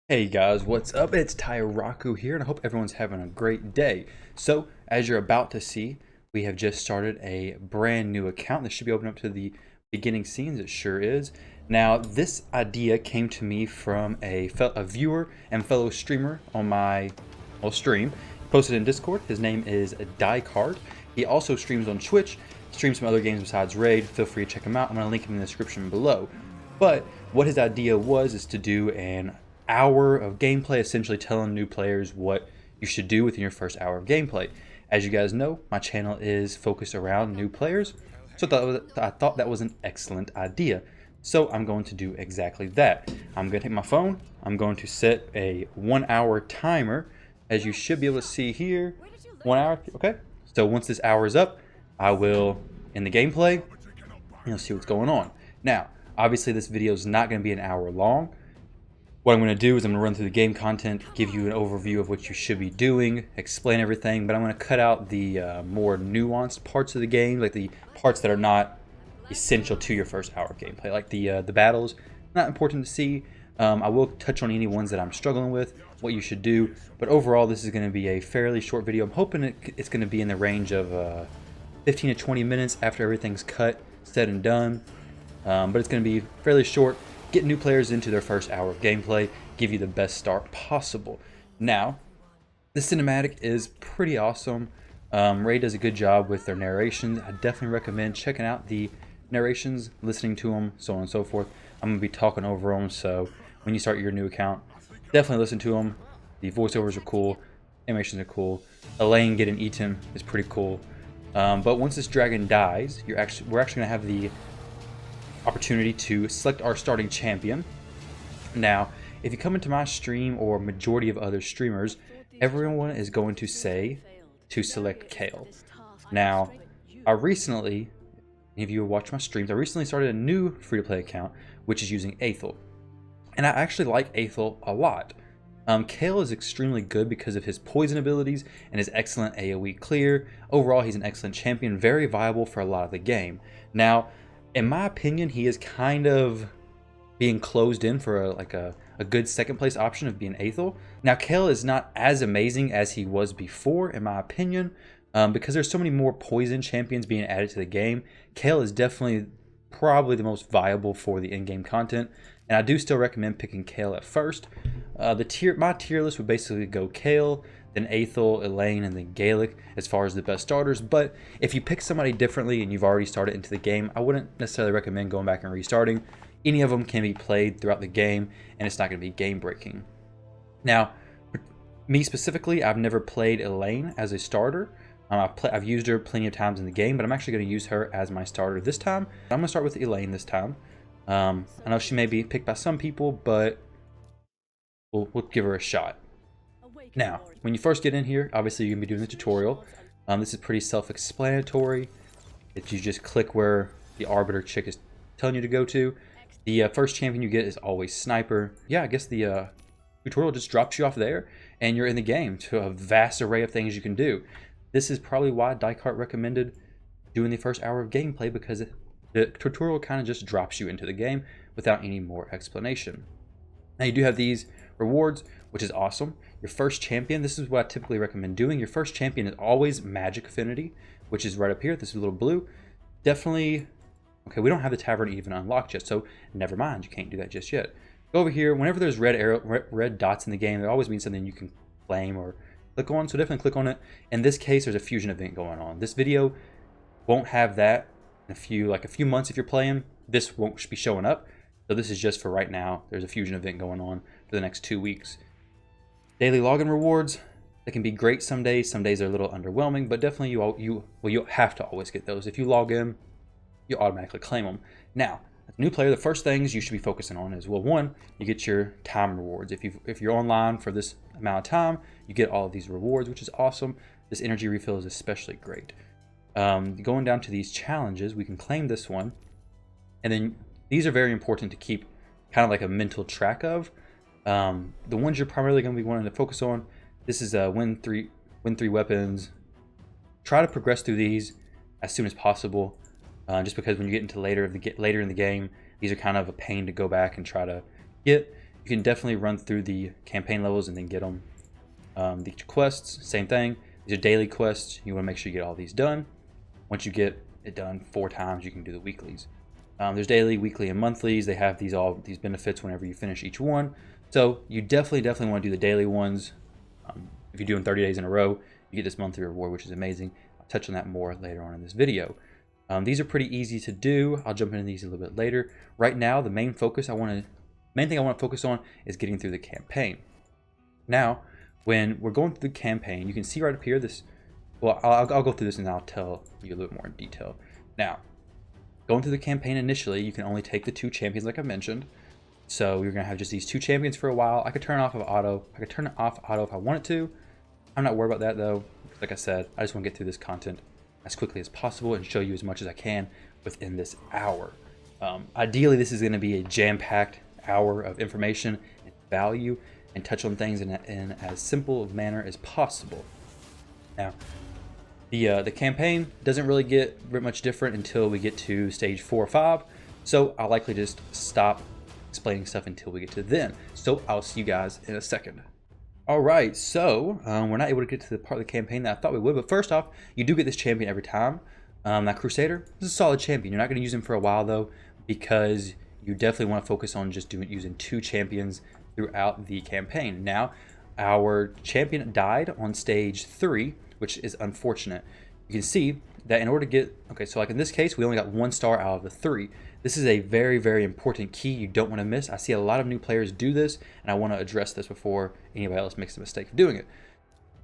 Hey guys, what's up? It's Tyraku here, and I hope everyone's having a great day. So, as you're about to see, we have just started a brand new account. This should be open up to the beginning scenes. It sure is. Now, this idea came to me from a viewer and fellow streamer on my stream. Posted in Discord. His name is Dycart. He also streams on Twitch, streams some other games besides Raid. Feel free to check him out. I'm going to link him in the description below. But what his idea was is to do an hour of gameplay, essentially telling new players what you should do within your first hour of gameplay. As you guys know, my channel is focused around new players, so I thought that was an excellent idea. So I'm going to do exactly that. I'm going to take my phone, I'm going to set a 1 hour timer, as you should be able to see here. 1 hour, okay? So once this hour is up, I will end the gameplay, and you'll see what's going on. Now, obviously this video is not going to be an hour long. What I'm going to do is I'm going to run through the game content, give you an overview of what you should be doing, explain everything, but I'm going to cut out the more nuanced parts of the game, like the parts that are not essential to your first hour of gameplay, like the battles. Not important to see. I will touch on any ones that I'm struggling with, what you should do, but overall this is going to be a fairly short video. I'm hoping it's going to be in the range of 15 to 20 minutes after everything's cut, said and done, but it's going to be fairly short. Get new players into their first hour of gameplay, give you the best start possible. Now, the cinematic is pretty awesome. Ray does a good job with their narrations. I definitely recommend checking out the narrations, listening to them, so on and so forth. I'm going to be talking over them, so when you start your new account, definitely listen to them. The voiceovers are cool, animations are cool. Elaine getting eaten is pretty cool. But once this dragon dies, we're actually going to have the opportunity to select our starting champion. Now, if you come into my stream or majority of other streamers, everyone is going to say to select Kale. Now, if you watch my streams, I recently started a new free-to-play account, which is using Aethel. And I actually like Aethel a lot. Kale is extremely good because of his poison abilities and his excellent AoE clear. Overall, he's an excellent champion, very viable for a lot of the game. Now, in my opinion, he is kind of being closed in for a good second place option of being Aethel. Now, Kale is not as amazing as he was before, in my opinion, because there's so many more poison champions being added to the game. Kale is definitely probably the most viable for the in-game content, and I do still recommend picking Kale at first. My tier list would basically go Kale, then Aethel, Elaine, and then Gaelic as far as the best starters. But if you pick somebody differently and you've already started into the game, I wouldn't necessarily recommend going back and restarting. Any of them can be played throughout the game, and it's not going to be game breaking. Now, me specifically, I've never played Elaine as a starter. I've used her plenty of times in the game, but I'm actually going to use her as my starter this time. I'm going to start with Elaine this time. I know she may be picked by some people, but we'll give her a shot. Now, when you first get in here, obviously you're going to be doing the tutorial. This is pretty self-explanatory. You just click where the Arbiter chick is telling you to go to. The first champion you get is always Sniper. Yeah, I guess the tutorial just drops you off there, and you're in the game to a vast array of things you can do. This is probably why Dycart recommended doing the first hour of gameplay, because the tutorial kind of just drops you into the game without any more explanation. Now you do have these rewards, which is awesome. Your first champion, this is what I typically recommend doing. Your first champion is always Magic Affinity, which is right up here. This is a little blue. Definitely, okay, we don't have the Tavern even unlocked yet, so never mind, you can't do that just yet. Go over here, whenever there's red dots in the game, there always means something you can claim or click on, so definitely click on it. In this case, there's a fusion event going on. This video won't have that in a few months. If you're playing, this won't be showing up. So this is just for right now. There's a fusion event going on for the next 2 weeks. Daily login rewards, they can be great some days. Some days are a little underwhelming, but definitely you have to always get those. If you log in, you automatically claim them. Now, as a new player, the first things you should be focusing on is, well, one, you get your time rewards. If you're online for this amount of time, you get all of these rewards, which is awesome. This energy refill is especially great. Going down to these challenges, we can claim this one, and then these are very important to keep kind of like a mental track of. The ones you're primarily going to be wanting to focus on, this is win three weapons. Try to progress through these as soon as possible, just because when you get into later in the game, these are kind of a pain to go back and try to get. You can definitely run through the campaign levels and then get them. The quests, same thing. These are daily quests. You want to make sure you get all these done. Once you get it done 4 times, you can do the weeklies. There's daily, weekly, and monthlies. They have these benefits whenever you finish each one. So you definitely want to do the daily ones. If you do them 30 days in a row, you get this monthly reward, which is amazing. I'll touch on that more later on in this video. These are pretty easy to do. I'll jump into these a little bit later. Right now, the main thing I want to focus on is getting through the campaign. Now, when we're going through the campaign, you can see right up here I'll go through this and I'll tell you a little bit more in detail. Now, going through the campaign initially, you can only take the 2 champions like I mentioned. So you're gonna have just these 2 champions for a while. I could turn it off auto. I could turn it off auto if I wanted to. I'm not worried about that though. Like I said, I just want to get through this content as quickly as possible and show you as much as I can within this hour. Ideally, this is going to be a jam-packed hour of information and value, and touch on things in as simple a manner as possible. Now, the campaign doesn't really get very much different until we get to stage 4 or 5, so I'll likely just stop explaining stuff until we get to then. So I'll see you guys in a second. Alright, so we're not able to get to the part of the campaign that I thought we would, but first off, you do get this champion every time. That Crusader is a solid champion. You're not going to use him for a while though, because you definitely want to focus on just using 2 champions throughout the campaign. Now, our champion died on stage 3, which is unfortunate. You can see that in order to get, okay, so like in this case, we only got 1 star out of the 3. This is a very, very important key you don't want to miss. I see a lot of new players do this, and I want to address this before anybody else makes the mistake of doing it.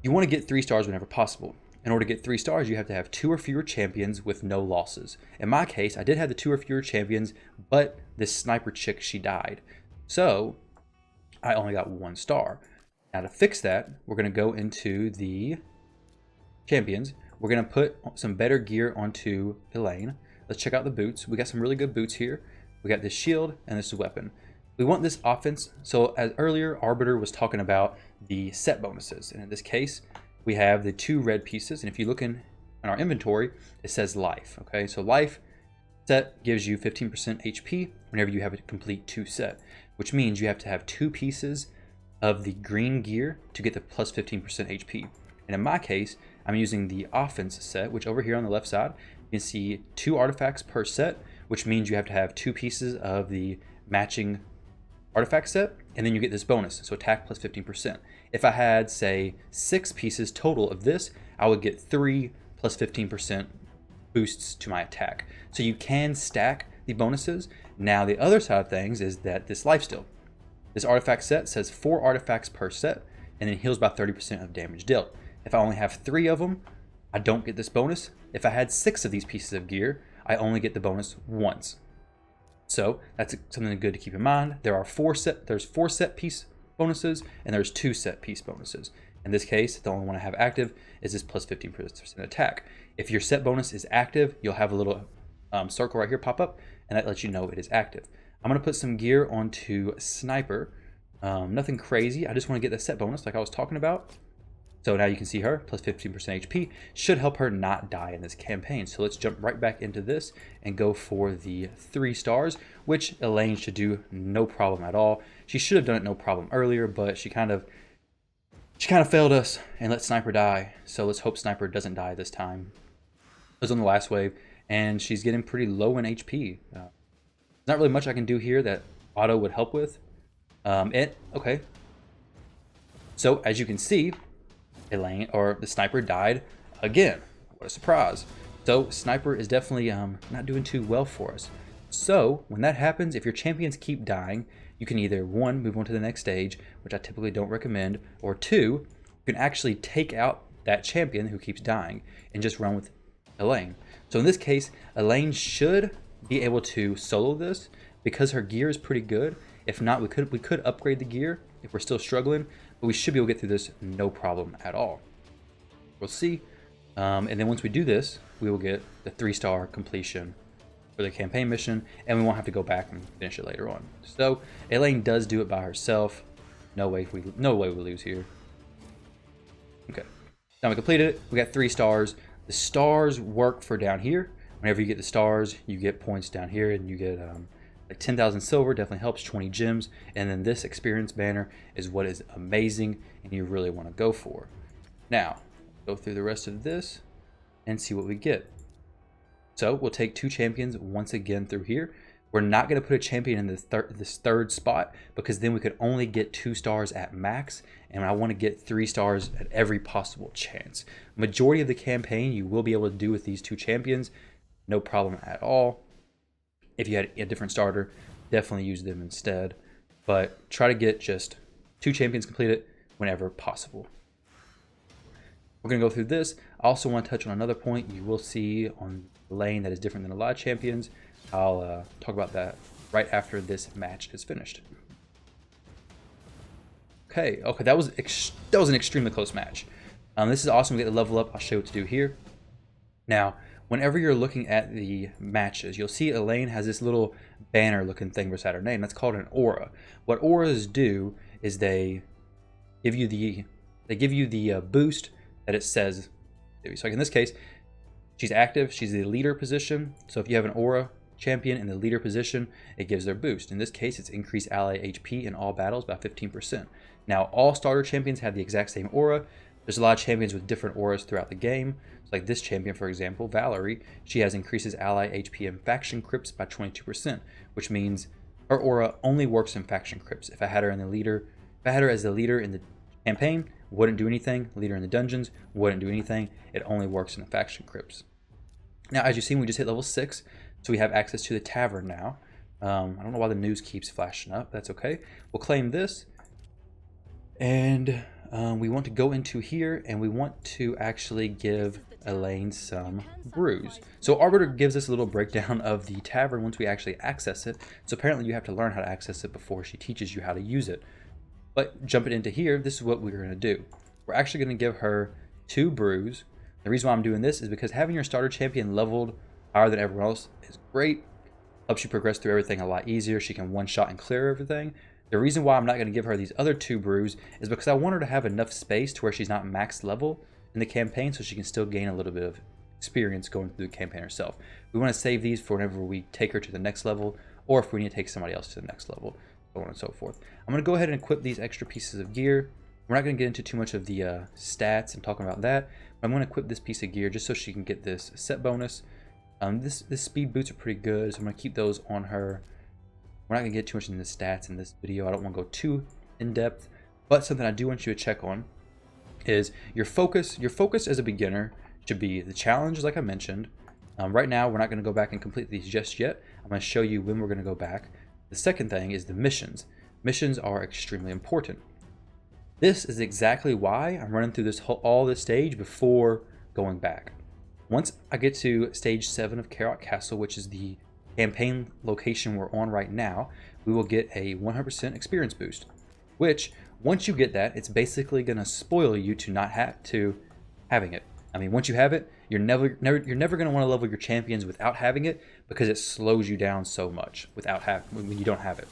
You want to get 3 stars whenever possible. In order to get 3 stars, you have to have 2 or fewer champions with no losses. In my case, I did have the 2 or fewer champions, but this sniper chick, she died. So I only got 1 star. Now to fix that, we're going to go into the champions. We're going to put some better gear onto Elaine. Let's check out the boots. We got some really good boots here. We got this shield and this weapon. We want this offense. So as earlier, Arbiter was talking about the set bonuses. And in this case, we have the 2 red pieces. And if you look in our inventory, it says life. Okay, so life set gives you 15% HP whenever you have a complete 2 set, which means you have to have 2 pieces of the green gear to get the plus 15% HP. And in my case, I'm using the offense set, which over here on the left side, you can see 2 artifacts per set, which means you have to have 2 pieces of the matching artifact set, and then you get this bonus, so attack plus 15%. If I had, say, 6 pieces total of this, I would get 3 plus 15% boosts to my attack. So you can stack the bonuses. Now the other side of things is that this lifesteal. This artifact set says 4 artifacts per set, and then heals by 30% of damage dealt. If I only have 3 of them, I don't get this bonus. If I had 6 of these pieces of gear, I only get the bonus once. So that's something good to keep in mind. There's 4 set piece bonuses, and there's 2 set piece bonuses. In this case, the only one I have active is this plus 15% attack. If your set bonus is active, you'll have a little circle right here pop up, and that lets you know it is active. I'm going to put some gear onto Sniper. Nothing crazy. I just want to get the set bonus like I was talking about. So now you can see her, plus 15% HP, should help her not die in this campaign. So let's jump right back into this and go for the 3 stars, which Elaine should do no problem at all. She should have done it no problem earlier, but she kind of failed us and let Sniper die. So let's hope Sniper doesn't die this time. It was on the last wave, and she's getting pretty low in HP. There's not really much I can do here that auto would help with. Okay. So as you can see, Elaine, or the Sniper, died again. What a surprise. So Sniper is definitely not doing too well for us. So when that happens, if your champions keep dying, you can either 1, move on to the next stage, which I typically don't recommend, or 2, you can actually take out that champion who keeps dying and just run with Elaine. So in this case, Elaine should be able to solo this because her gear is pretty good. If not, we could upgrade the gear if we're still struggling, but we should be able to get through this no problem at all. We'll see. And then once we do this, we will get the 3-star completion for the campaign mission, and we won't have to go back and finish it later on. So Elaine does do it by herself. No way we lose here. Okay, now we completed it. We got 3 stars. The stars work for down here. Whenever you get the stars, you get points down here, and you get Like 10,000 silver definitely helps, 20 gems, and then this experience banner is what is amazing and you really want to go for. Now, go through the rest of this and see what we get. So we'll take 2 champions once again through here. We're not going to put a champion in this third spot because then we could only get 2 stars at max, and I want to get 3 stars at every possible chance. Majority of the campaign you will be able to do with these 2 champions, no problem at all. If you had a different starter, definitely use them instead, but try to get just 2 champions completed whenever possible. We're going to go through this. I also want to touch on another point you will see on the lane that is different than a lot of champions. I'll talk about that right after this match is finished. Okay, that was an extremely close match. This is awesome. We get the level up. I'll show you what to do here. Now, whenever you're looking at the matches, you'll see Elaine has this little banner looking thing beside her name. That's called an aura. What auras do is they give you the boost that it says. So like in this case, she's active. She's the leader position. So if you have an aura champion in the leader position, it gives their boost. In this case, it's increased ally HP in all battles by 15%. Now, all starter champions have the exact same aura. There's a lot of champions with different auras throughout the game. So like this champion, for example, Valerie, she has increases ally HP and faction crypts by 22%, which means her aura only works in faction crypts. If I had her as the leader in the campaign, wouldn't do anything. Leader in the dungeons, wouldn't do anything. It only works in the faction crypts. Now, as you've seen, we just hit level 6. So we have access to the Tavern now. I don't know why the news keeps flashing up. That's okay. We'll claim this. And we want to go into here and we want to actually give Elaine some brews. So Arbiter gives us a little breakdown of the Tavern once we actually access it. So apparently you have to learn how to access it before she teaches you how to use it. But jumping into here, this is what we're going to do. We're actually going to give her 2 brews. The reason why I'm doing this is because having your starter champion leveled higher than everyone else is great. Helps you progress through everything a lot easier. She can one-shot and clear everything. The reason why I'm not going to give her these other 2 brews is because I want her to have enough space to where she's not max level in the campaign, so she can still gain a little bit of experience going through the campaign herself. We want to save these for whenever we take her to the next level, or if we need to take somebody else to the next level, so on and so forth. I'm going to go ahead and equip these extra pieces of gear. We're not going to get into too much of the stats and talking about that, but I'm going to equip this piece of gear just so she can get this set bonus. This speed boots are pretty good, so I'm going to keep those on her. We're not going to get too much into the stats in this video. I don't want to go too in depth, but something I do want you to check on is your focus. Your focus as a beginner should be the challenges, like I mentioned. Right now, we're not going to go back and complete these just yet. I'm going to show you when we're going to go back. The second thing is the missions. Missions are extremely important. This is exactly why I'm running through all this stage before going back. Once I get to stage 7 of Carrot Castle, which is the campaign location we're on right now, we will get a 100% experience boost, which once you get that, it's basically going to spoil you to not having it. I mean, once you have it, you're never going to want to level your champions without having it, because it slows you down so much when you don't have it.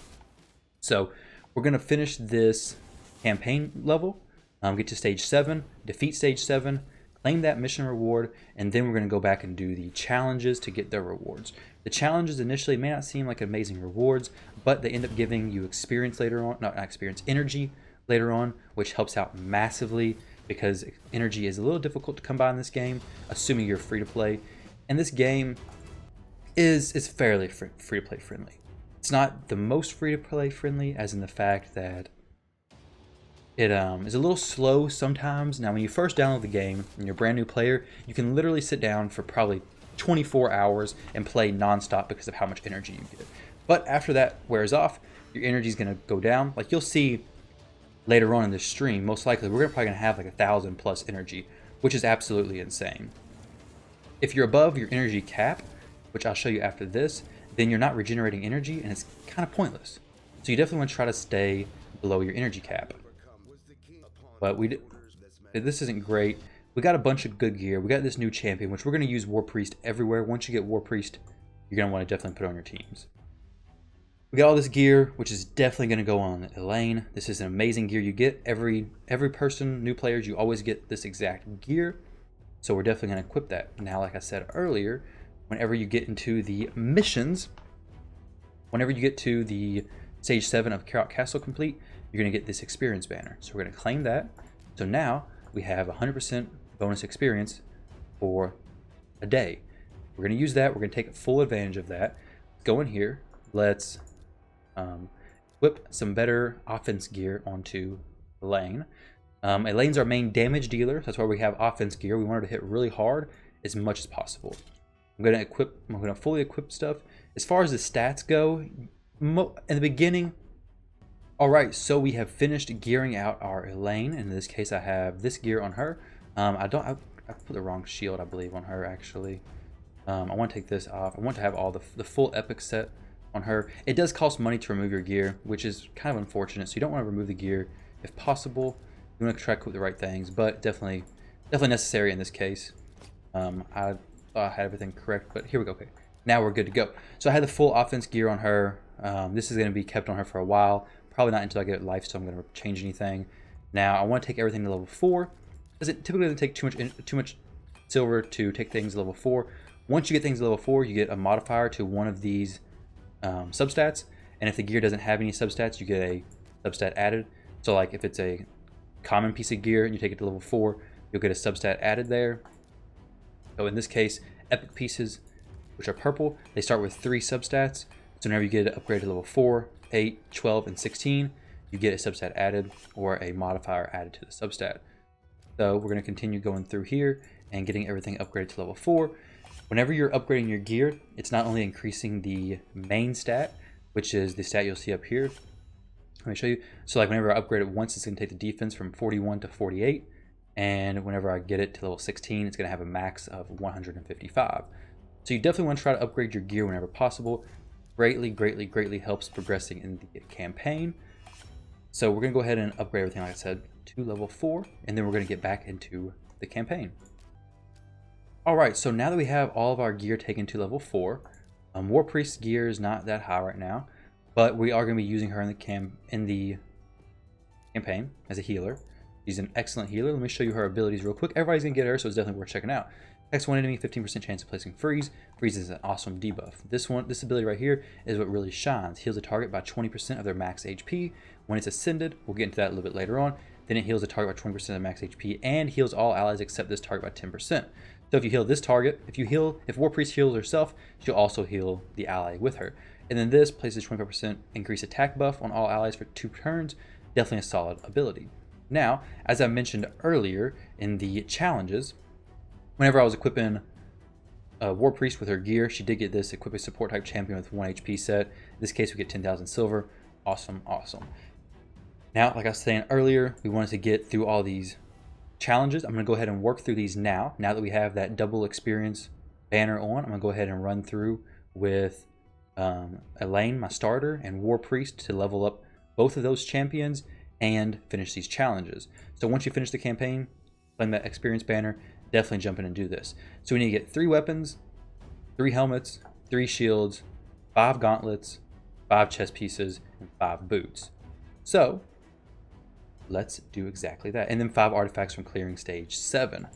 So we're going to finish this campaign level, get to stage 7, defeat stage 7, claim that mission reward, and then we're going to go back and do the challenges to get their rewards. The challenges initially may not seem like amazing rewards, but they end up giving you experience later on, not experience, energy later on, which helps out massively because energy is a little difficult to come by in this game, assuming you're free to play. And this game is fairly free to play friendly. It's not the most free to play friendly, as in the fact that it is a little slow sometimes. Now, when you first download the game and you're a brand new player, you can literally sit down for probably 24 hours and play nonstop because of how much energy you get. But after that wears off, your energy is going to go down. Like you'll see later on in this stream, most likely we're probably going to have like 1,000 plus energy, which is absolutely insane. If you're above your energy cap, which I'll show you after this, then you're not regenerating energy and it's kind of pointless. So you definitely want to try to stay below your energy cap. But this isn't great. We got a bunch of good gear. We got this new champion, which we're going to use War Priest everywhere. Once you get War Priest, you're going to want to definitely put on your teams. We got all this gear, which is definitely going to go on Elaine. This is an amazing gear you get. Every person, new players, you always get this exact gear. So we're definitely going to equip that. Now, like I said earlier, whenever you get into the missions, Whenever you get to the stage 7 of Carrot Castle complete, you're going to get this experience banner. So we're going to claim that. So now we have 100% bonus experience for a day. We're going to use that. We're going to take full advantage of that. Go in here. Let's equip some better offense gear onto Elaine. Elaine's our main damage dealer. So that's why we have offense gear. We want her to hit really hard as much as possible. I'm going to fully equip stuff. As far as the stats go, in the beginning, all right, so we have finished gearing out our Elaine. In this case, I have this gear on her. I put the wrong shield, I believe, on her, actually. I want to take this off. I want to have all the full epic set on her. It does cost money to remove your gear, which is kind of unfortunate. So you don't want to remove the gear if possible. You want to try to equip the right things, but definitely necessary in this case. I thought I had everything correct, but here we go. Okay, now we're good to go. So I had the full offense gear on her. This is going to be kept on her for a while. Probably not until I get life, so I'm going to change anything. Now I want to take everything to level 4. It typically doesn't take too much silver to take things to level 4. Once you get things to level 4, you get a modifier to one of these substats, and if the gear doesn't have any substats, you get a substat added. So like if it's a common piece of gear and you take it to level 4, you'll get a substat added there. So in this case, epic pieces, which are purple, they start with 3 substats. So whenever you get it upgraded to level 4, 8, 12, and 16, you get a substat added or a modifier added to the substat. So we're going to continue going through here and getting everything upgraded to level 4. Whenever you're upgrading your gear, it's not only increasing the main stat, which is the stat you'll see up here. Let me show you. So like whenever I upgrade it once, it's going to take the defense from 41 to 48. And whenever I get it to level 16, it's going to have a max of 155. So you definitely want to try to upgrade your gear whenever possible. Greatly helps progressing in the campaign. So we're going to go ahead and upgrade everything, like I said, to level 4. And then we're going to get back into the campaign. Alright, so now that we have all of our gear taken to level 4, War Priest's gear is not that high right now, but we are going to be using her in the campaign as a healer. She's an excellent healer. Let me show you her abilities real quick. Everybody's going to get her, so it's definitely worth checking out. Attacks one enemy, 15% chance of placing freeze. Freeze is an awesome debuff. This ability right here is what really shines. Heals a target by 20% of their max HP. When it's ascended, we'll get into that a little bit later on. Then it heals a target by 20% of max HP and heals all allies except this target by 10%. So if you heal this target, if War Priest heals herself, she'll also heal the ally with her. And then this places 25% increased attack buff on all allies for 2 turns. Definitely a solid ability. Now, as I mentioned earlier in the challenges, whenever I was equipping War Priest with her gear, she did get this equip a support type champion with 1 HP set. In this case, we get 10,000 silver. Awesome. Now, like I was saying earlier, we wanted to get through all these challenges. I'm going to go ahead and work through these now. Now that we have that double experience banner on, I'm going to go ahead and run through with Elaine, my starter, and War Priest to level up both of those champions and finish these challenges. So once you finish the campaign, claim that experience banner, definitely jump in and do this. So we need to get 3 weapons, 3 helmets, 3 shields, 5 gauntlets, 5 chest pieces, and 5 boots. So let's do exactly that. And then 5 artifacts from clearing stage 7.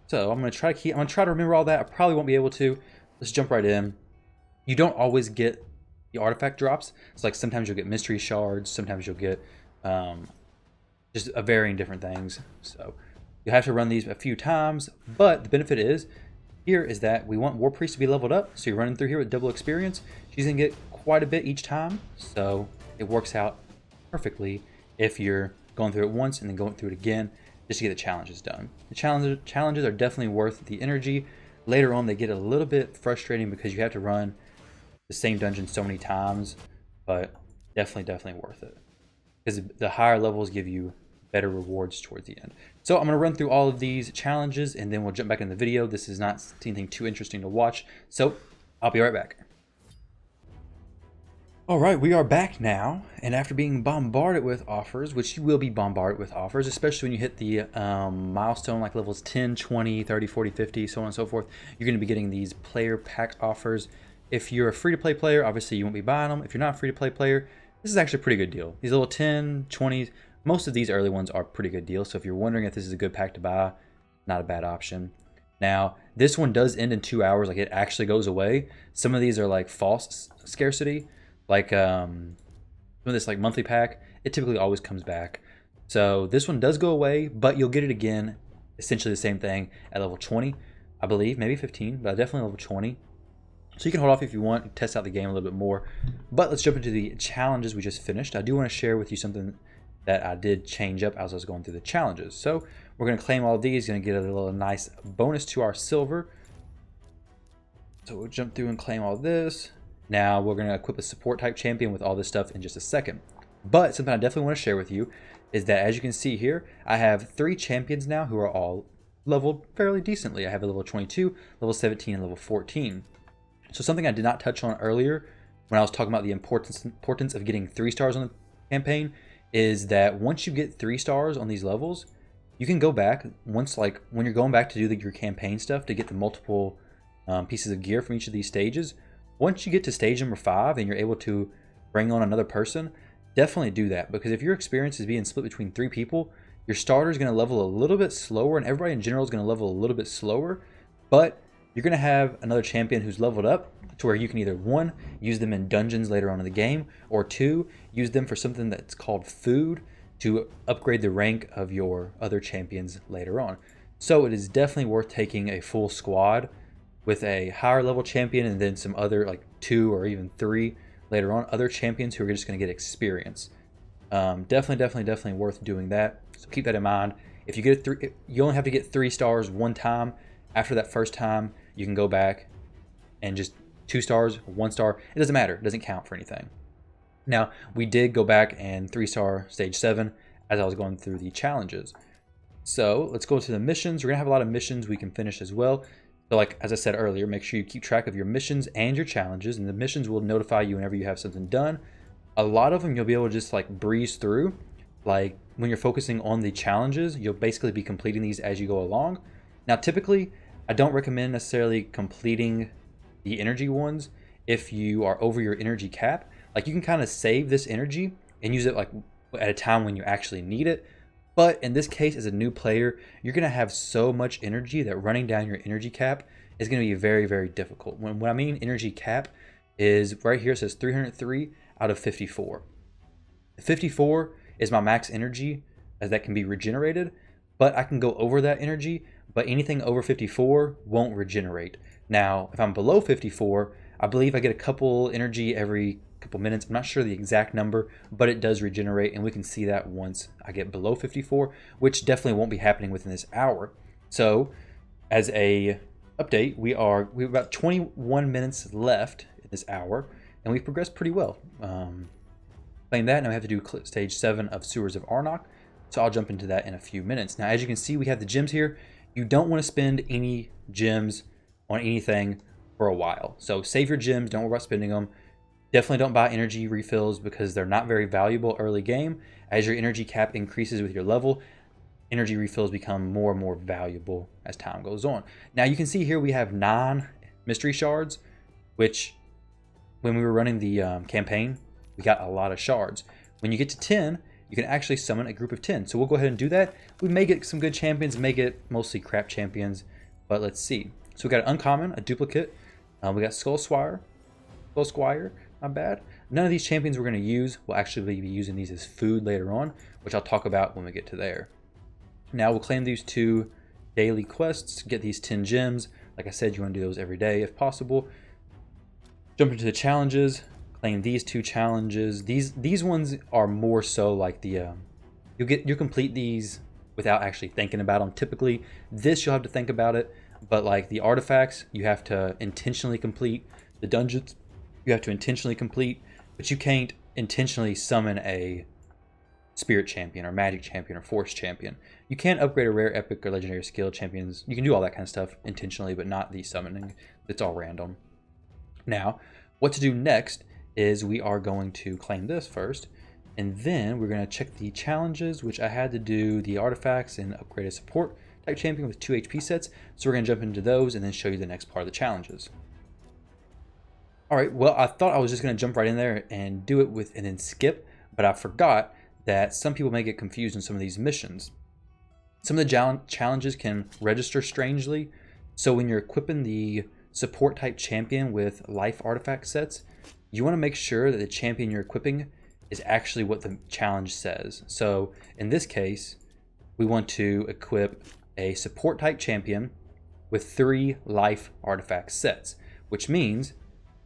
So I'm gonna try to remember all that. I probably won't be able to. Let's jump right in. You don't always get the artifact drops. It's like sometimes you'll get mystery shards, sometimes you'll get just a varying different things. So you have to run these a few times, but the benefit is that we want War Priest to be leveled up. So you're running through here with double experience. She's gonna get quite a bit each time, so it works out perfectly if you're going through it once and then going through it again just to get the challenges done. The challenges are definitely worth the energy. Later on, they get a little bit frustrating because you have to run the same dungeon so many times, but definitely worth it because the higher levels give you better rewards towards the end. So I'm going to run through all of these challenges and then we'll jump back in the video. This is not anything too interesting to watch, so I'll be right back. Alright, we are back now, and after being bombarded with offers, which you will be bombarded with offers, especially when you hit the milestone like levels 10, 20, 30, 40, 50, so on and so forth, you're going to be getting these player pack offers. If you're a free-to-play player, obviously you won't be buying them. If you're not a free-to-play player, this is actually a pretty good deal. These little 10, 20s, most of these early ones are pretty good deals, so if you're wondering if this is a good pack to buy, not a bad option. Now, this one does end in 2 hours, like it actually goes away. Some of these are like false scarcity. like some of this like monthly pack, it typically always comes back. So this one does go away, but you'll get it again, essentially the same thing at level 20, I believe, maybe 15, but definitely level 20. So you can hold off if you want, test out the game a little bit more. But let's jump into the challenges we just finished. I do want to share with you something that I did change up as I was going through the challenges. So we're going to claim all these, going to get a little nice bonus to our silver. So we'll jump through and claim all this. Now we're going to equip a support type champion with all this stuff in just a second. But something I definitely want to share with you is that, as you can see here, I have 3 champions now who are all leveled fairly decently. I have a level 22, level 17, and level 14. So something I did not touch on earlier when I was talking about the importance of getting 3 stars on the campaign is that once you get 3 stars on these levels, you can go back once, like when you're going back to do your campaign stuff to get the multiple pieces of gear from each of these stages. Once you get to stage number 5 and you're able to bring on another person, definitely do that, because if your experience is being split between 3 people, your starter is going to level a little bit slower and everybody in general is going to level a little bit slower, but you're going to have another champion who's leveled up to where you can either 1, use them in dungeons later on in the game, or 2, use them for something that's called food to upgrade the rank of your other champions later on. So it is definitely worth taking a full squad with a higher level champion and then some other like 2 or even 3 later on, other champions who are just going to get experience. Definitely worth doing that. So keep that in mind. If you get 3, you only have to get 3 stars one time. After that first time, you can go back and just 2 stars, 1 star. It doesn't matter. It doesn't count for anything. Now, we did go back and 3-star stage 7 as I was going through the challenges. So let's go to the missions. We're going to have a lot of missions we can finish as well. So like, as I said earlier, make sure you keep track of your missions and your challenges, and the missions will notify you whenever you have something done. A lot of them you'll be able to just like breeze through. Like when you're focusing on the challenges, you'll basically be completing these as you go along. Now, typically, I don't recommend necessarily completing the energy ones if you are over your energy cap. Like you can kind of save this energy and use it like at a time when you actually need it. But in this case, as a new player, you're going to have so much energy that running down your energy cap is going to be very, very difficult. When I mean energy cap is right here, it says 303 out of 54. 54 is my max energy as that can be regenerated, but I can go over that energy, but anything over 54 won't regenerate. Now, if I'm below 54, I believe I get a couple energy every couple minutes. I'm not sure the exact number, but it does regenerate, and we can see that once I get below 54, which definitely won't be happening within this hour. So, as a update, we have about 21 minutes left in this hour, and we've progressed pretty well. Playing that, now we have to do stage 7 of Sewers of Arnok, so I'll jump into that in a few minutes. Now, as you can see, we have the gems here. You don't want to spend any gems on anything for a while. So save your gems, don't worry about spending them. Definitely don't buy energy refills because they're not very valuable early game. As your energy cap increases with your level, energy refills become more and more valuable as time goes on. Now you can see here we have 9 mystery shards, which when we were running the campaign, we got a lot of shards. When you get to 10, you can actually summon a group of 10. So we'll go ahead and do that. We may get some good champions, may get mostly crap champions, but let's see. So we got an uncommon, a duplicate. We got Skull Squire, not bad. None of these champions we're going to use. We'll actually be using these as food later on, which I'll talk about when we get to there. Now we'll claim these 2 daily quests, get these 10 gems. Like I said, you want to do those every day if possible. Jump into the challenges. Claim these 2 challenges. These ones are more so like the you'll complete these without actually thinking about them. Typically, this you'll have to think about it, but like the artifacts, you have to intentionally complete. The dungeons, you have to intentionally complete, but you can't intentionally summon a spirit champion or magic champion or force champion. You can upgrade a rare, epic, or legendary skill champions. You can do all that kind of stuff intentionally, but not the summoning. It's all random. Now, what to do next is we are going to claim this first, and then we're going to check the challenges, which I had to do the artifacts and upgrade a support type champion with 2 HP sets. So we're going to jump into those and then show you the next part of the challenges. All right, well, I thought I was just going to jump right in there and do it with and then skip, but I forgot that some people may get confused in some of these missions. Some of the challenges can register strangely. So when you're equipping the support type champion with life artifact sets, you want to make sure that the champion you're equipping is actually what the challenge says. So in this case, we want to equip a support type champion with 3 life artifact sets, which means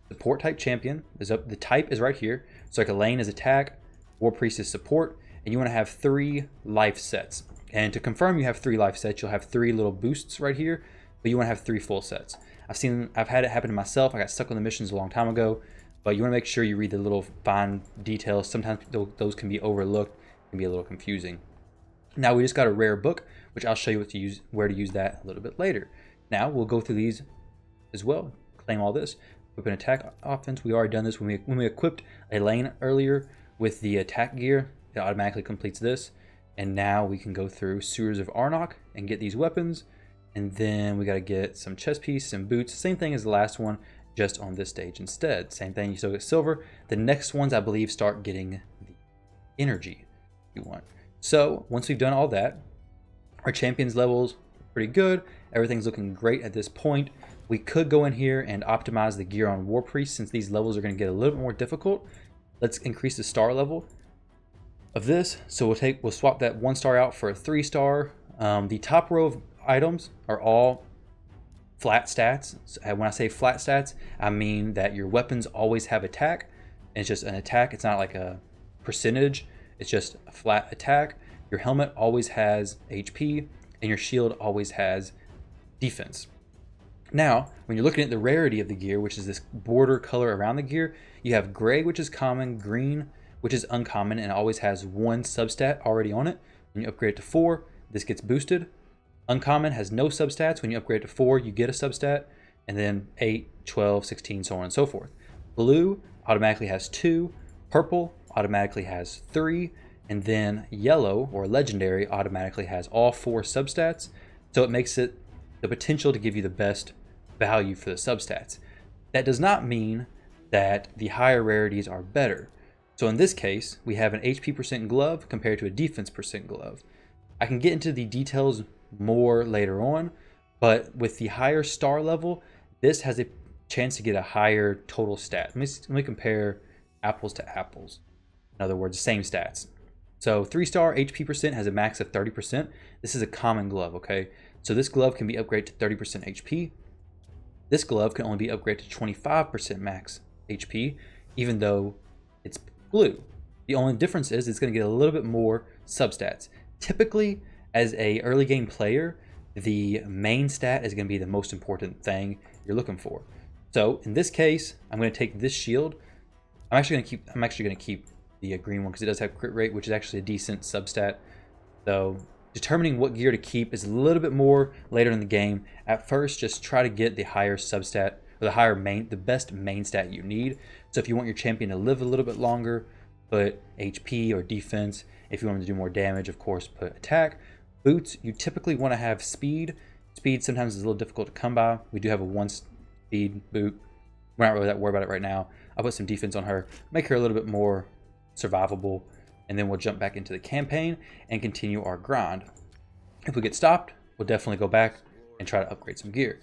support type champion is up. The type is right here. So like Elaine is attack, War Priest is support, and you want to have 3 life sets. And to confirm you have 3 life sets, you'll have 3 little boosts right here, but you want to have 3 full sets. I've had it happen to myself. I got stuck on the missions a long time ago, but you want to make sure you read the little fine details. Sometimes those can be overlooked, can be a little confusing. Now we just got a rare book, which I'll show you where to use that a little bit later. Now we'll go through these as well. Claim all this. Equip an attack offense. We already done this when we equipped Elaine earlier with the attack gear. It automatically completes this. And now we can go through Sewers of Arnok and get these weapons. And then we got to get some chest piece and boots. Same thing as the last one, just on this stage instead. Same thing, you still get silver. The next ones, I believe, start getting the energy you want. So once we've done all that, our champions levels are pretty good. Everything's looking great at this point. We could go in here and optimize the gear on War Priest since these levels are going to get a little bit more difficult. Let's increase the star level of this. So we'll swap that 1 star out for a 3 star. The top row of items are all flat stats. So when I say flat stats, I mean that your weapons always have attack. And it's just an attack. It's not like a percentage. It's just a flat attack. Your helmet always has HP, and your shield always has defense. Now, when you're looking at the rarity of the gear, which is this border color around the gear, you have gray, which is common, green, which is uncommon, and always has 1 substat already on it. When you upgrade to 4, this gets boosted. Uncommon has no substats. When you upgrade to 4, you get a substat, and then 8, 12, 16, so on and so forth. Blue automatically has 2, purple automatically has 3, and then yellow or legendary automatically has all 4 substats. So it makes it the potential to give you the best value for the substats. That does not mean that the higher rarities are better. So in this case, we have an HP percent glove compared to a defense percent glove. I can get into the details more later on, but with the higher star level, this has a chance to get a higher total stat. Let me compare apples to apples. In other words, same stats. So 3-star HP percent has a max of 30%. This is a common glove, okay? So this glove can be upgraded to 30% HP. This glove can only be upgraded to 25% max HP, even though it's blue. The only difference is it's going to get a little bit more substats. Typically, as a early game player, the main stat is going to be the most important thing you're looking for. So in this case, I'm going to take this shield. I'm actually going to keep the green one because it does have crit rate, which is actually a decent substat. So determining what gear to keep is a little bit more later in the game. At first, just try to get the higher substat or the best main stat you need. So if you want your champion to live a little bit longer, put HP or defense. If you want them to do more damage, of course, put attack. Boots, you typically want to have speed. Speed sometimes is a little difficult to come by. We do have a 1 speed boot. We're not really that worried about it right now. I'll put some defense on her, make her a little bit more survivable, and then we'll jump back into the campaign and continue our grind. If we get stopped, we'll definitely go back and try to upgrade some gear.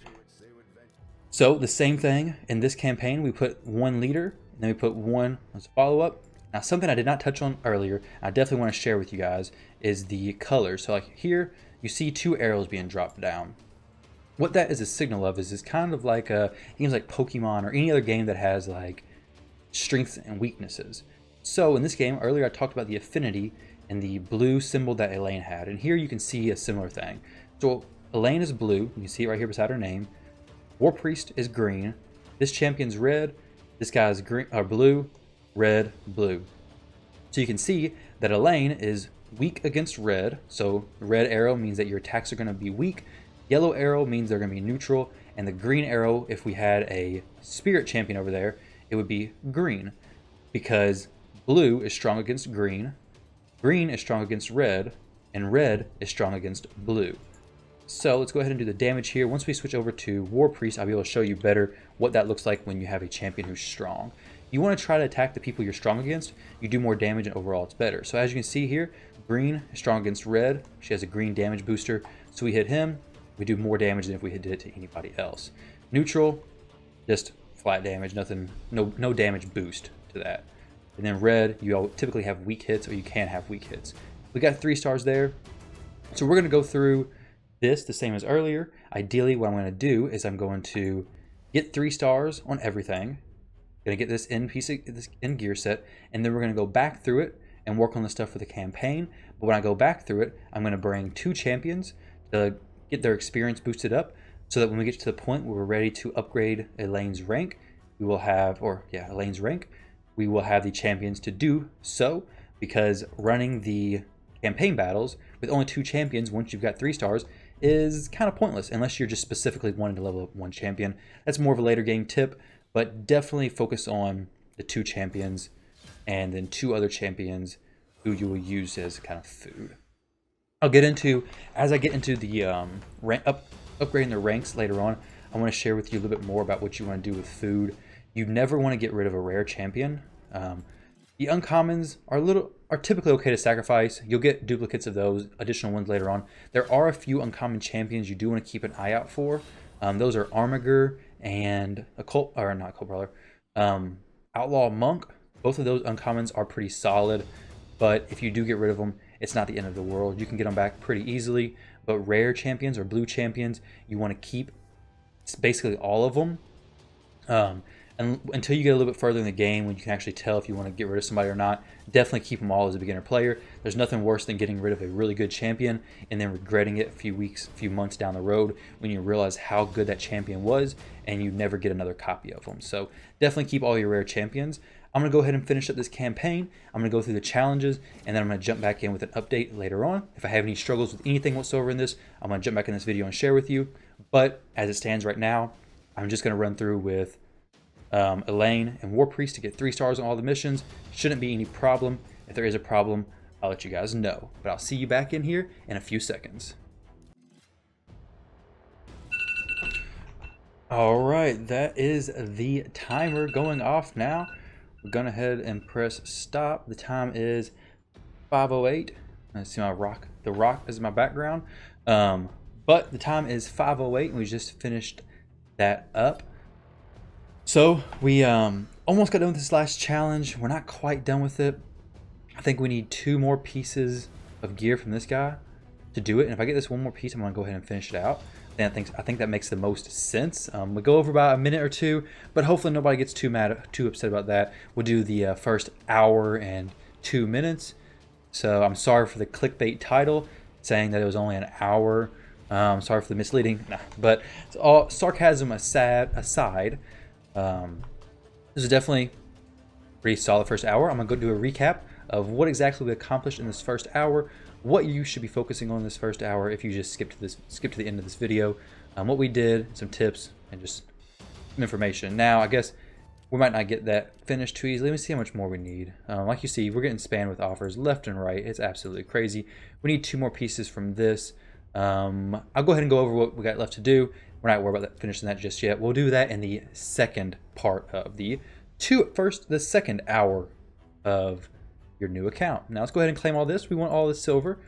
So the same thing in this campaign, we put 1 leader, and then we put 1 as a follow-up. Now something I did not touch on earlier, I definitely want to share with you guys, is the colors. So like here, you see 2 arrows being dropped down. What that is a signal of is kind of like games like Pokemon or any other game that has like strengths and weaknesses. So in this game, earlier I talked about the affinity and the blue symbol that Elaine had. And here you can see a similar thing. So Elaine is blue. You can see it right here beside her name. War Priest is green. This champion's red. This guy's green, blue, red, blue. So you can see that Elaine is weak against red. So the red arrow means that your attacks are going to be weak. Yellow arrow means they're going to be neutral. And the green arrow, if we had a spirit champion over there, it would be green. Because blue is strong against green, green is strong against red, and red is strong against blue. So let's go ahead and do the damage here. Once we switch over to War Priest, I'll be able to show you better what that looks like when you have a champion who's strong. You want to try to attack the people you're strong against. You do more damage and overall it's better. So as you can see here, green is strong against red. She has a green damage booster. So we hit him, we do more damage than if we did it to anybody else. Neutral, just flat damage, nothing, no damage boost to that. And then red, you typically have weak hits, or you can have weak hits. We got 3 stars there. So we're going to go through this the same as earlier. Ideally, what I'm going to do is I'm going to get 3 stars on everything. Going to get this in gear set, and then we're going to go back through it and work on the stuff for the campaign. But when I go back through it, I'm going to bring 2 champions to get their experience boosted up, so that when we get to the point where we're ready to upgrade Elaine's rank, we will have, Elaine's rank, we will have the champions to do so, because running the campaign battles with only 2 champions once you've got 3 stars is kind of pointless, unless you're just specifically wanting to level up 1 champion. That's more of a later game tip, but definitely focus on the 2 champions and then 2 other champions who you will use as kind of food. I'll get into, as I get into the upgrading the ranks later on, I want to share with you a little bit more about what you want to do with food. You never want to get rid of a rare champion. The uncommons are typically okay to sacrifice. You'll get duplicates of those, additional ones later on. There are a few uncommon champions you do want to keep an eye out for. Those are Armiger and Outlaw Monk. Both of those uncommons are pretty solid, but if you do get rid of them, it's not the end of the world. You can get them back pretty easily. But rare champions or blue champions, you want to keep basically all of them. And until you get a little bit further in the game, when you can actually tell if you want to get rid of somebody or not, definitely keep them all as a beginner player. There's nothing worse than getting rid of a really good champion and then regretting it a few months down the road when you realize how good that champion was and you never get another copy of them. So definitely keep all your rare champions. I'm going to go ahead and finish up this campaign. I'm going to go through the challenges, and then I'm going to jump back in with an update later on. If I have any struggles with anything whatsoever in this, I'm going to jump back in this video and share with you. But as it stands right now, I'm just going to run through with Elaine and War Priest to get 3 stars on all the missions. Shouldn't be any problem. If there is a problem, I'll let you guys know. But I'll see you back in here in a few seconds. All right, that is the timer going off now. We're going ahead and press stop. The time is 5:08. I see the rock is in my background. But the time is 5:08 and we just finished that up. So we almost got done with this last challenge. We're not quite done with it. I think we need 2 more pieces of gear from this guy to do it. And if I get this 1 more piece, I'm going to go ahead and finish it out. Then I think that makes the most sense. We'll go over about a minute or 2, but hopefully nobody gets too upset about that. We'll do the first hour and 2 minutes. So I'm sorry for the clickbait title saying that it was only an hour. I'm sorry for the misleading. Nah, but all sarcasm aside, this is definitely a pretty solid first hour. I'm gonna go do a recap of what exactly we accomplished in this first hour, what you should be focusing on this first hour if you just skip to the end of this video, what we did, some tips, and just some information. Now, I guess we might not get that finished too easily. Let me see how much more we need. Like you see, we're getting spammed with offers left and right. It's absolutely crazy. We need 2 more pieces from this. I'll go ahead and go over what we got left to do. We're not worried about finishing that just yet. We'll do that in the second part of the second hour of your new account. Now let's go ahead and claim all this. We want all this silver.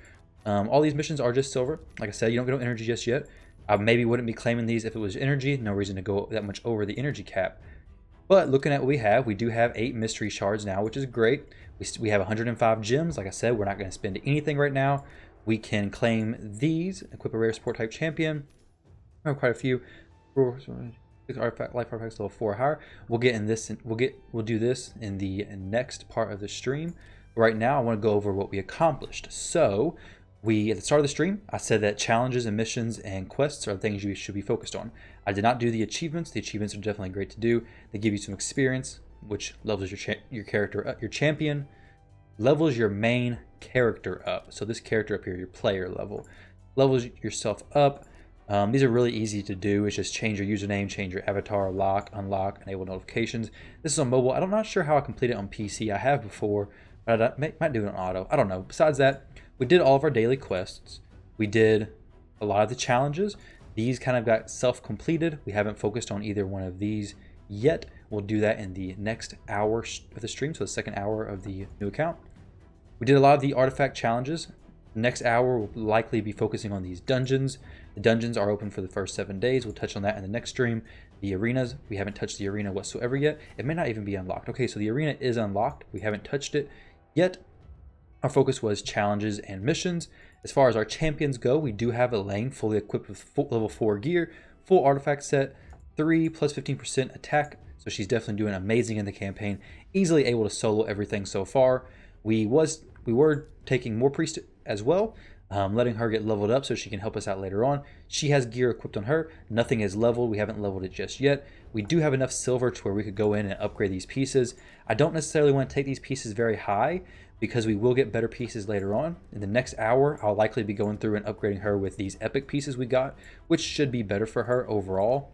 All these missions are just silver. Like I said, you don't get no energy just yet. I maybe wouldn't be claiming these if it was energy. No reason to go that much over the energy cap. But looking at what we do have 8 mystery shards now, which is great. We have 105 gems. Like I said, we're not going to spend anything right now. We can claim these, equip a rare support type champion. I have quite a few. Life artifacts level 4 or higher. We'll do this in the next part of the stream. Right now, I want to go over what we accomplished. So, at the start of the stream, I said that challenges and missions and quests are the things you should be focused on. I did not do the achievements. The achievements are definitely great to do. They give you some experience, which levels your character up. Your champion levels your main character up. So this character up here, your player level, levels yourself up. These are really easy to do. It's just change your username, change your avatar, lock, unlock, enable notifications. This is on mobile. I'm not sure how I complete it on PC. I have before, but I might do it on auto. I don't know. Besides that, we did all of our daily quests. We did a lot of the challenges. These kind of got self-completed. We haven't focused on either one of these yet. We'll do that in the next hour of the stream, so the second hour of the new account. We did a lot of the artifact challenges. Next hour, we'll likely be focusing on these dungeons. The dungeons are open for the first 7 days. We'll touch on that in the next stream. The arenas, we haven't touched the arena whatsoever yet. It may not even be unlocked. Okay, so the arena is unlocked. We haven't touched it yet. Our focus was challenges and missions. As far as our champions go, we do have Elaine fully equipped with level 4 gear, full artifact set, 3 plus 15% attack. So she's definitely doing amazing in the campaign, easily able to solo everything so far. We were taking more priest as well, letting her get leveled up so she can help us out later on. She has gear equipped on her. Nothing is leveled. We haven't leveled it just yet. We do have enough silver to where we could go in and upgrade these pieces. I don't necessarily want to take these pieces very high because we will get better pieces later on. In the next hour, I'll likely be going through and upgrading her with these epic pieces we got, which should be better for her overall.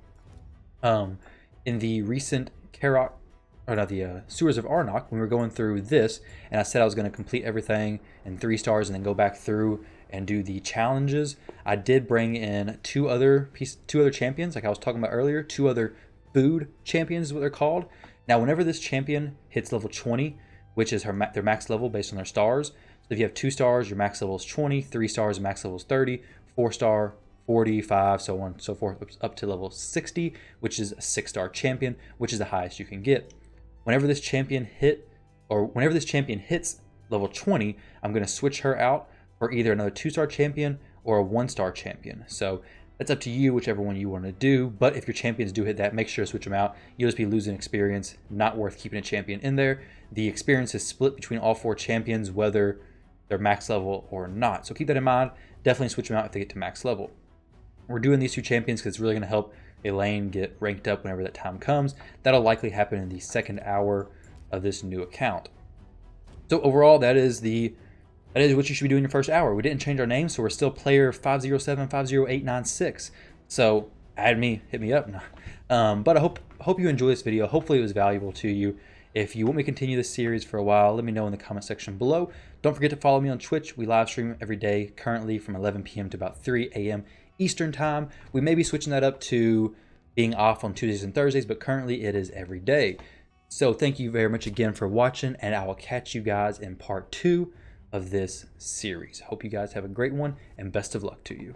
In the recent Sewers of Arnok, when we were going through this, and I said I was going to complete everything in 3 stars and then go back through and do the challenges, I did bring in two other champions, like I was talking about earlier, 2 other food champions is what they're called. Now, whenever this champion hits level 20, which is their max level based on their stars. So if you have 2 stars, your max level is 20, 3 stars, max level is 30, 4 star, 45, so on and so forth, up to level 60, which is a 6-star champion, which is the highest you can get. Whenever this champion hits level 20, I'm going to switch her out for either another 2-star champion or a 1-star champion. So that's up to you, whichever one you want to do. But if your champions do hit that, make sure to switch them out. You'll just be losing experience. Not worth keeping a champion in there. The experience is split between all 4 champions, whether they're max level or not. So keep that in mind. Definitely switch them out if they get to max level. We're doing these 2 champions because it's really going to help Elaine get ranked up whenever that time comes. That'll likely happen in the 2nd hour of this new account. So overall, that is what you should be doing in your first hour. We didn't change our name, so we're still player 507-50896. So add me, hit me up. But I hope you enjoy this video. Hopefully it was valuable to you. If you want me to continue this series for a while, let me know in the comment section below. Don't forget to follow me on Twitch. We live stream every day, currently from 11 p.m. to about 3 a.m. Eastern time. We may be switching that up to being off on Tuesdays and Thursdays, but currently it is every day. So thank you very much again for watching, and I will catch you guys in part 2 of this series. Hope you guys have a great one, and best of luck to you.